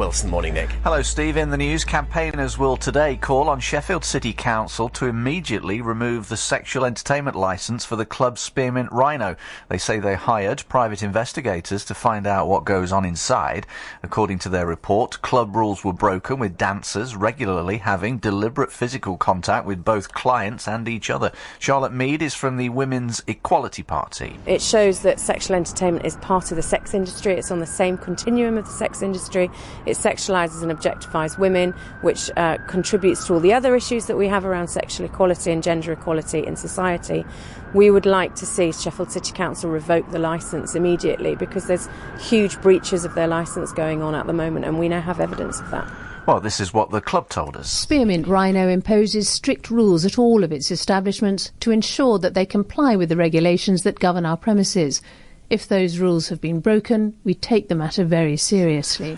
Wilson. Morning, Nick. Hello, Steve. In the news, campaigners will today call on Sheffield City Council to immediately remove the sexual entertainment licence for the club Spearmint Rhino. They say they hired private investigators to find out what goes on inside. According to their report, club rules were broken, with dancers regularly having deliberate physical contact with both clients and each other. Charlotte Mead is from the Women's Equality Party. It shows that sexual entertainment is part of the sex industry. It's on the same continuum of the sex industry. It sexualises and objectifies women, which contributes to all the other issues that we have around sexual equality and gender equality in society. We would like to see Sheffield City Council revoke the licence immediately, because there's huge breaches of their licence going on at the moment, and we now have evidence of that. Well, this is what the club told us. Spearmint Rhino imposes strict rules at all of its establishments to ensure that they comply with the regulations that govern our premises. If those rules have been broken, we take the matter very seriously.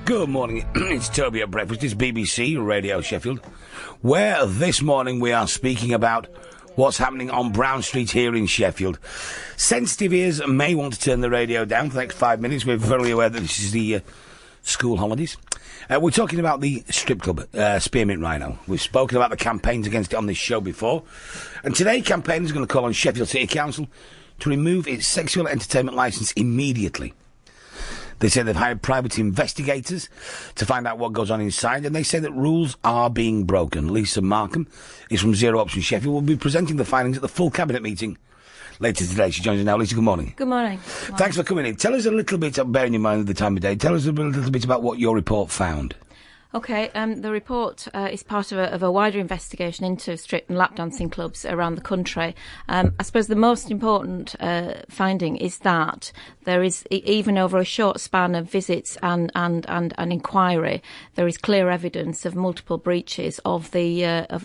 Good morning, it's Toby at Breakfast. It's BBC Radio Sheffield, where this morning we are speaking about what's happening on Brown Street here in Sheffield. Sensitive ears may want to turn the radio down for the next 5 minutes. We're very aware that this is the school holidays. We're talking about the strip club, Spearmint Rhino. We've spoken about the campaigns against it on this show before. And today, campaigners are going to call on Sheffield City Council to remove its sexual entertainment licence immediately. They say they've hired private investigators to find out what goes on inside, and they say that rules are being broken. Lisa Markham is from Zero Option Sheffield. Will be presenting the findings at the full Cabinet meeting later today. She joins us now. Lisa, good morning. Good morning. Thanks for coming in. Tell us a little bit, bearing in mind the time of day, tell us a little bit about what your report found. OK, the report is part of a wider investigation into strip and lap dancing clubs around the country. I suppose the most important finding is that there is, even over a short span of visits and inquiry, there is clear evidence of multiple breaches of the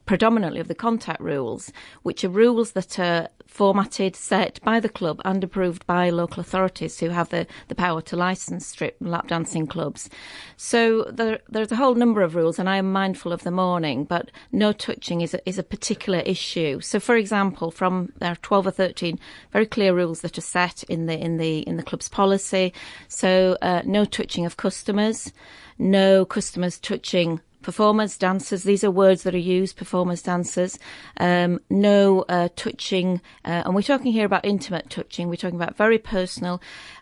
predominantly of the contact rules, which are rules that are formatted, set by the club and approved by local authorities who have the power to licence strip and lap dancing clubs. So there's a whole number of rules, and I am mindful of the morning, but no touching is a particular issue. So, for example, there are 12 or 13 very clear rules that are set in the club's policy. So, no touching of customers, no customers touching performers, dancers. These are words that are used, performers, dancers. No touching, and we're talking here about intimate touching. We're talking about very personal,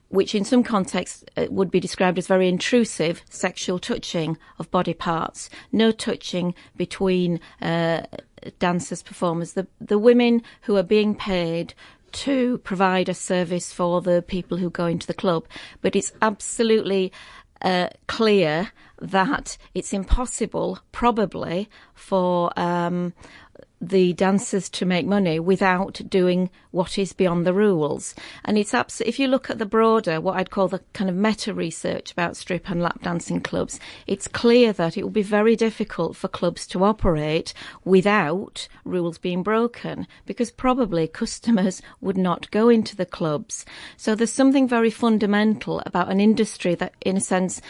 which in some contexts would be described as very intrusive sexual touching of body parts. No touching between dancers, performers. The women who are being paid to provide a service for the people who go into the club. But it's absolutely clear that it's impossible, probably, for the dancers to make money without doing what is beyond the rules. And it's if you look at the broader, what I'd call the kind of meta research about strip and lap dancing clubs, it's clear that it will be very difficult for clubs to operate without rules being broken, because probably customers would not go into the clubs. So there's something very fundamental about an industry that, in a sense,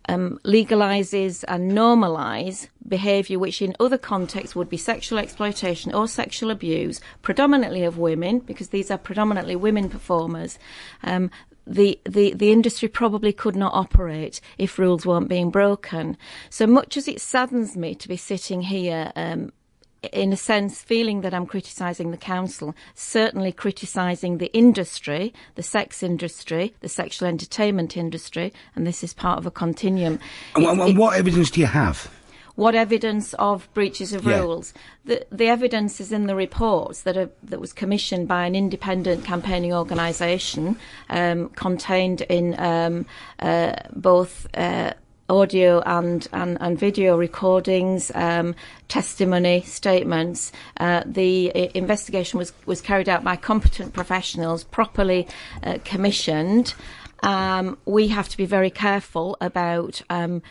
legalises and normalise behaviour which in other contexts would be sexual exploitation or sexual abuse, predominantly of women, because these are predominantly women performers. The industry probably could not operate if rules weren't being broken. So much as it saddens me to be sitting here in a sense, feeling that I'm criticising the council, certainly criticising the industry, the sex industry, the sexual entertainment industry, and this is part of a continuum. And what evidence do you have? What evidence of breaches of rules? The evidence is in the reports that was commissioned by an independent campaigning organisation, contained in both audio and video recordings, testimony, statements. The investigation was carried out by competent professionals, properly commissioned. We have to be very careful about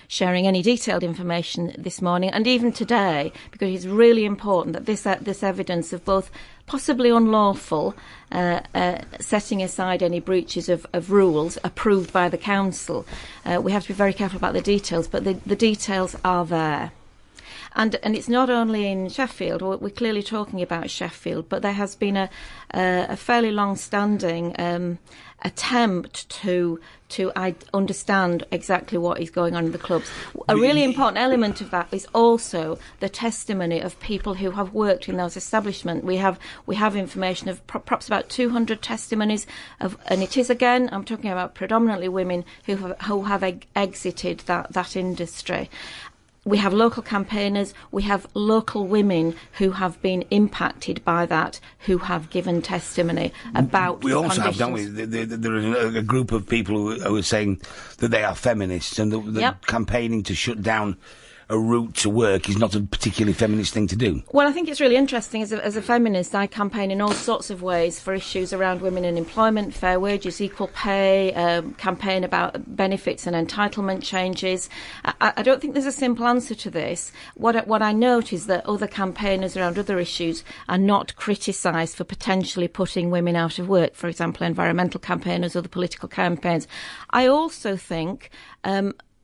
sharing any detailed information this morning and even today, because it's really important that this evidence of both possibly unlawful, setting aside any breaches of rules approved by the council. We have to be very careful about the details, but the details are there. And it's not only in Sheffield. We're clearly talking about Sheffield, but there has been a fairly long-standing attempt to understand exactly what is going on in the clubs. A really important element of that is also the testimony of people who have worked in those establishments. We have information of perhaps about 200 testimonies and it is, again, I'm talking about predominantly women who have exited that industry. We have local campaigners, we have local women who have been impacted by that, who have given testimony about We also conditions. have, don't we, there is a group of people who are saying that they are feminists and that campaigning to shut down a route to work is not a particularly feminist thing to do. Well, I think it's really interesting. As a feminist, I campaign in all sorts of ways for issues around women in employment, fair wages, equal pay, campaign about benefits and entitlement changes. I don't think there's a simple answer to this. What I note is that other campaigners around other issues are not criticised for potentially putting women out of work, for example, environmental campaigners, other political campaigns. I also think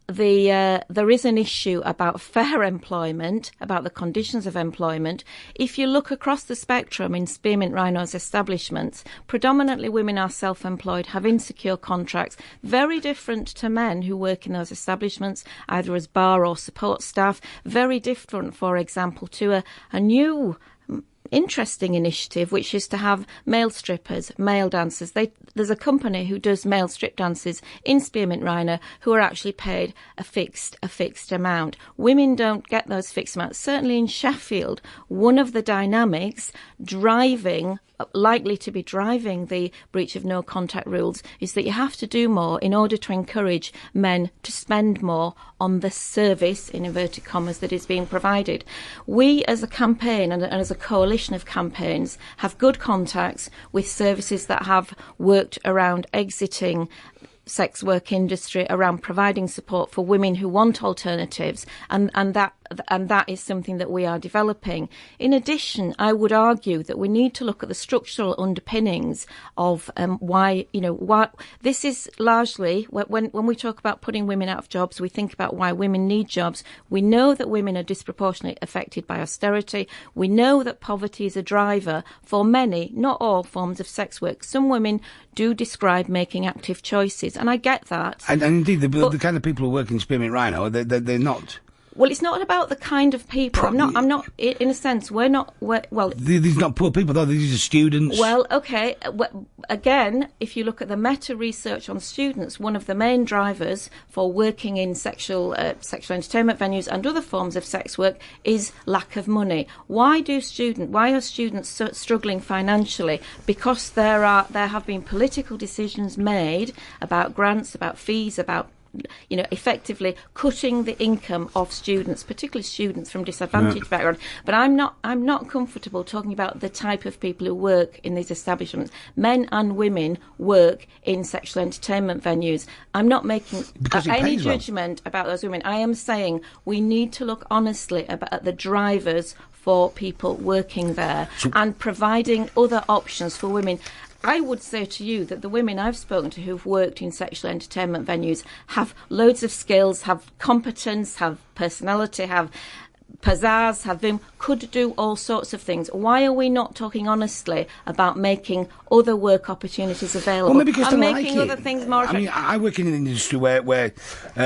there is an issue about fair employment, about the conditions of employment. If you look across the spectrum in Spearmint Rhino's establishments, predominantly women are self-employed, have insecure contracts, very different to men who work in those establishments, either as bar or support staff, very different, for example, to a new interesting initiative, which is to have male strippers, male dancers. There's a company who does male strip dances in Spearmint Rhino who are actually paid a fixed amount. Women don't get those fixed amounts. Certainly in Sheffield, one of the dynamics likely to be driving the breach of no contact rules is that you have to do more in order to encourage men to spend more on the service, in inverted commas, that is being provided. We as a campaign and as a coalition of campaigns have good contacts with services that have worked around exiting sex work industry, around providing support for women who want alternatives, and that is something that we are developing. In addition, I would argue that we need to look at the structural underpinnings of why this is largely when we talk about putting women out of jobs, we think about why women need jobs. We know that women are disproportionately affected by austerity. We know that poverty is a driver for many, not all, forms of sex work. Some women do describe making active choices, and I get that. And indeed, the kind of people who work in Spearmint Rhino, they're not. Well, it's not about the kind of people. I'm not. In a sense, we're not. These are not poor people, though. These are students. Well, okay. Again, if you look at the meta research on students, one of the main drivers for working in sexual entertainment venues and other forms of sex work is lack of money. Why are students struggling financially? Because there have been political decisions made about grants, about fees, about effectively cutting the income of students, particularly students from disadvantaged backgrounds. But I'm not comfortable talking about the type of people who work in these establishments. Men and women work in sexual entertainment venues. I'm not making any judgment about those women. I am saying we need to look honestly at the drivers for people working there and providing other options for women. I would say to you that the women I've spoken to who've worked in sexual entertainment venues have loads of skills, have competence, have personality, have pizzazz, could do all sorts of things. Why are we not talking honestly about making other work opportunities available? Well, maybe because and they making like other things more attractive? I mean, I work in an industry where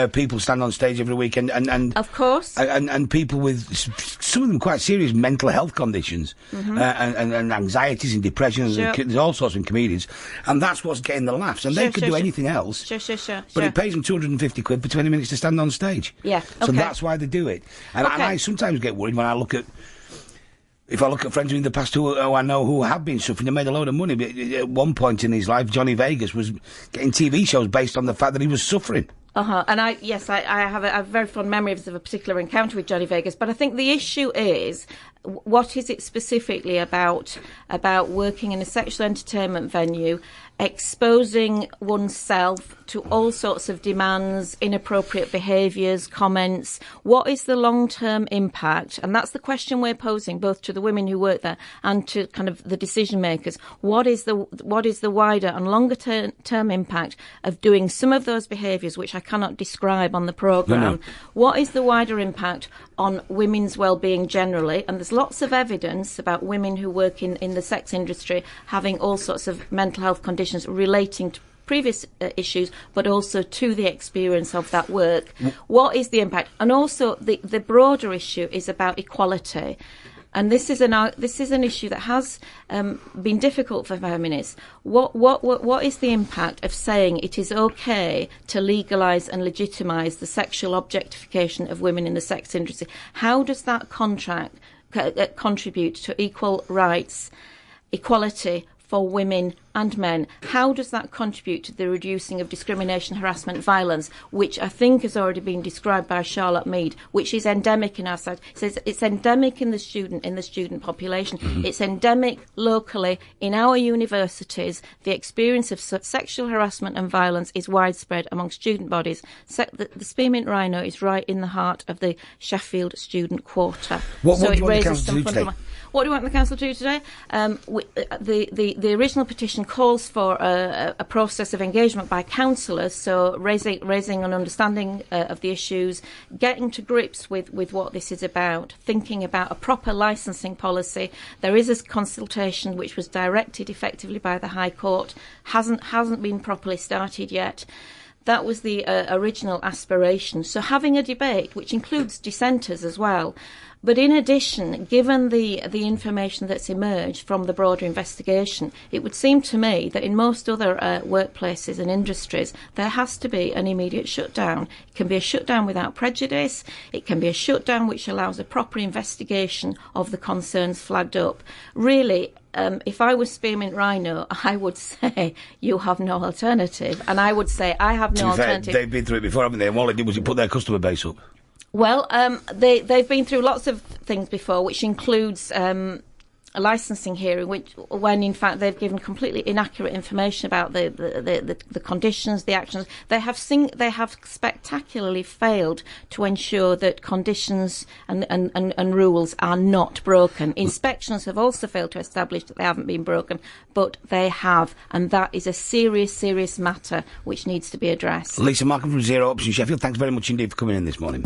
people stand on stage every week and of course, and people with some of them quite serious mental health conditions and anxieties and depressions. Sure. There's all sorts of comedians, and that's what's getting the laughs. And they could do anything else. Sure. But it pays them £250 for 20 minutes to stand on stage. Yeah. So that's why they do it. And I sometimes get worried when I look at. If I look at friends in the past who I know who have been suffering, they made a load of money. But at one point in his life, Johnny Vegas was getting TV shows based on the fact that he was suffering. And I have a very fond memory of a particular encounter with Johnny Vegas. But I think the issue is what is it specifically about working in a sexual entertainment venue, exposing oneself to all sorts of demands, inappropriate behaviours, comments? What is the long-term impact? And that's the question we're posing both to the women who work there and to kind of the decision makers. What is the wider and longer term impact of doing some of those behaviours, which I cannot describe on the programme? No. What is the wider impact on women's well-being generally? And there's lots of evidence about women who work in the sex industry having all sorts of mental health conditions relating to previous issues, but also to the experience of that work. What is the impact? And also the broader issue is about equality. And this is an issue that has been difficult for feminists. What is the impact of saying it is okay to legalise and legitimise the sexual objectification of women in the sex industry? How does that contribute to equal rights, equality for women and men? How does that contribute to the reducing of discrimination, harassment, violence, which I think has already been described by Charlotte Mead, which is endemic in our society? It says it's endemic in the student population. It's endemic locally in our universities. The experience of sexual harassment and violence is widespread among student bodies. The Spearmint Rhino is right in the heart of the Sheffield student quarter. What do you want the council to do today? What do we want the council to do today? The original petition calls for a process of engagement by councillors, so raising an understanding of the issues, getting to grips with what this is about, thinking about a proper licensing policy. There is a consultation which was directed effectively by the High Court, hasn't been properly started yet. That was the original aspiration. So having a debate, which includes dissenters as well. But in addition, given the information that's emerged from the broader investigation, it would seem to me that in most other workplaces and industries, there has to be an immediate shutdown. It can be a shutdown without prejudice. It can be a shutdown which allows a proper investigation of the concerns flagged up. Really, if I was Spearmint Rhino, I would say you have no alternative. And I would say I have no alternative. They've been through it before, haven't they? And all they did was put their customer base up. Well, they've been through lots of things before, which includes a licensing hearing, when in fact they've given completely inaccurate information about the conditions, the actions. They have spectacularly failed to ensure that conditions and rules are not broken. Inspections have also failed to establish that they haven't been broken, but they have, and that is a serious matter which needs to be addressed. Lisa Markham from Zero Option Sheffield, thanks very much indeed for coming in this morning.